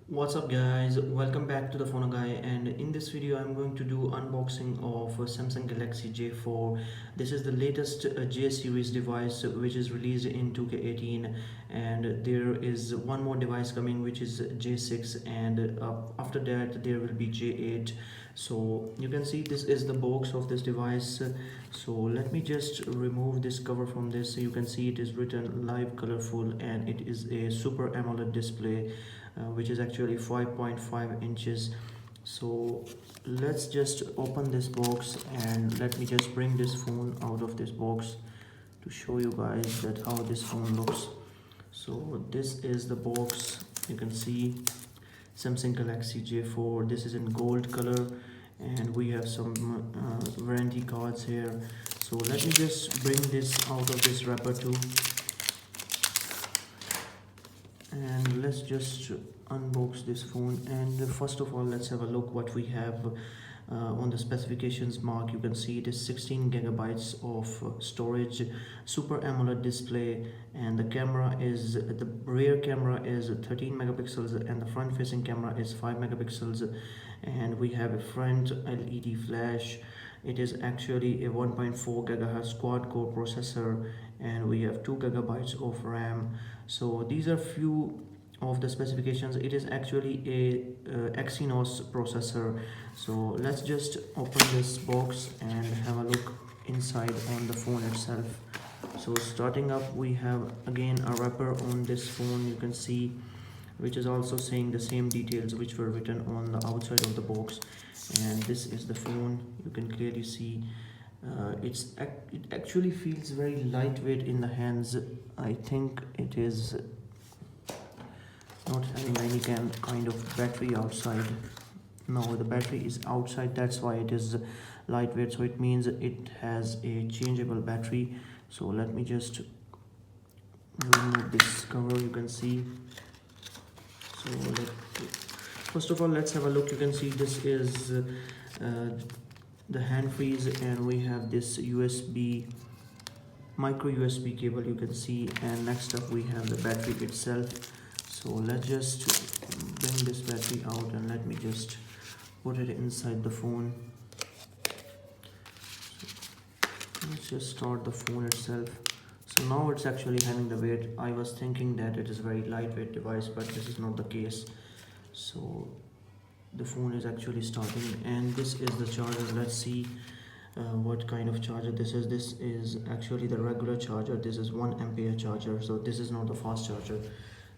What's up guys, welcome back to the Phono Guy, and in this video I'm going to do unboxing of Samsung Galaxy J4. This is the latest J series device which is released in 2K18, and there is one more device coming which is J6, and after that there will be J8. So you can see this is the box of this device. So let me just remove this cover from this. So you can see it is written live colorful, and it is a super AMOLED display, which is actually 5.5 inches. So let's just open this box, and let me just bring this phone out of this box to show you guys that how this phone looks. So this is the box. You can see Samsung Galaxy J4. This is in gold color, and we have some warranty cards here. So let me just bring this out of this wrapper too, and let's just unbox this phone. And first of all, let's have a look what we have on the specifications mark. You can see it is 16 gigabytes of storage, super AMOLED display, and the camera is, the rear camera is 13 megapixels and the front facing camera is 5 megapixels, and we have a front LED flash. It is actually a 1.4 gigahertz quad core processor, and we have 2 gigabytes of RAM. So these are few of the specifications. It is actually a Exynos processor. So let's just open this box and have a look inside on the phone itself. So starting up, we have again a wrapper on this phone, you can see, which is also saying the same details which were written on the outside of the box. And this is the phone. You can clearly see it actually feels very lightweight in the hands. I think it is not having any kind of battery outside. No, the battery is outside, that's why it is lightweight. So it means it has a changeable battery. So let me just remove this cover. You can see. So first of all, let's have a look. You can see this is the hand freeze, and we have this USB, micro USB cable, you can see. And next up we have the battery itself. So let's just bring this battery out, and let me just put it inside the phone. So let's just start the phone itself. So now it's actually having the weight. I was thinking that it is a very lightweight device, but this is not the case. So the phone is actually starting, and this is the charger. Let's see what kind of charger this is. This is actually the regular charger. This is 1 ampere charger, so this is not the fast charger.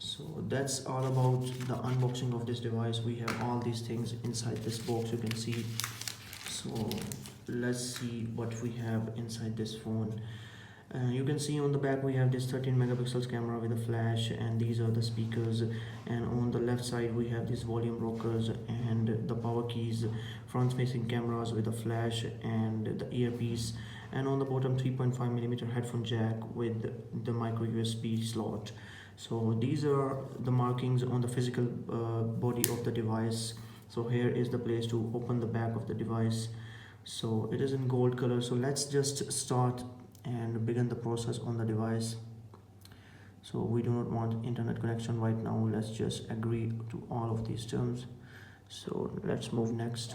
So that's all about the unboxing of this device. We have all these things inside this box, you can see. So let's see what we have inside this phone. You can see on the back we have this 13 megapixels camera with a flash, and these are the speakers. And on the left side we have these volume rockers and the power keys, front facing cameras with a flash and the earpiece. And on the bottom, 3.5 millimeter headphone jack with the micro USB slot. So these are the markings on the physical body of the device. So here is the place to open the back of the device. So it is in gold color. So let's just start and begin the process on the device. So we do not want internet connection right now. Let's just agree to all of these terms. So let's move next.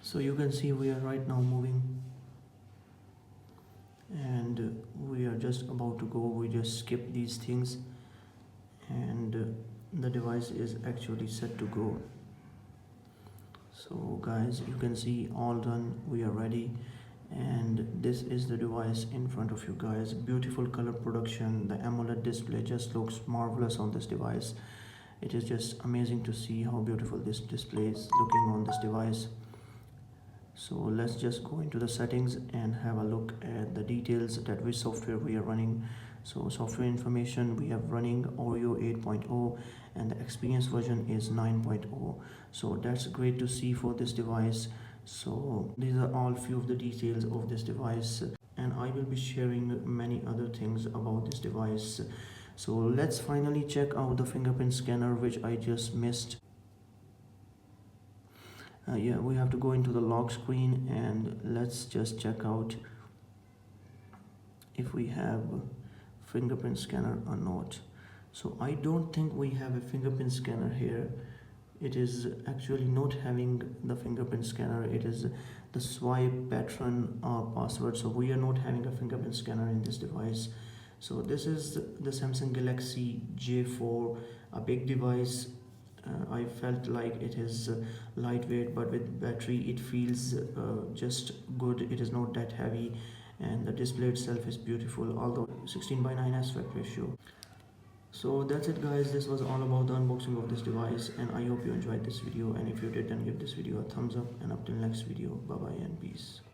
So you can see we are right now moving, and we are just about to go. We just skip these things, and the device is actually set to go. So guys, you can see all done. We are ready, and this is the device in front of you guys. Beautiful color production. The AMOLED display just looks marvelous on this device. It is just amazing to see how beautiful this display is looking on this device. So let's just go into the settings and have a look at the details that which software we are running. So software information, we have running Oreo 8.0 and the experience version is 9.0. So that's great to see for this device. So these are all few of the details of this device, and I will be sharing many other things about this device. So let's finally check out the fingerprint scanner, which I just missed. Yeah, we have to go into the lock screen and let's just check out if we have fingerprint scanner or not. So I don't think we have a fingerprint scanner here. It is actually not having the fingerprint scanner. It is the swipe pattern or password. So we are not having a fingerprint scanner in this device. So this is the Samsung Galaxy J4, a big device. I felt like it is lightweight, but with battery it feels just good. It is not that heavy, and the display itself is beautiful, although 16:9 aspect ratio. So that's it guys, this was all about the unboxing of this device, and I hope you enjoyed this video, and if you did, then give this video a thumbs up, and up till next video, bye bye and peace.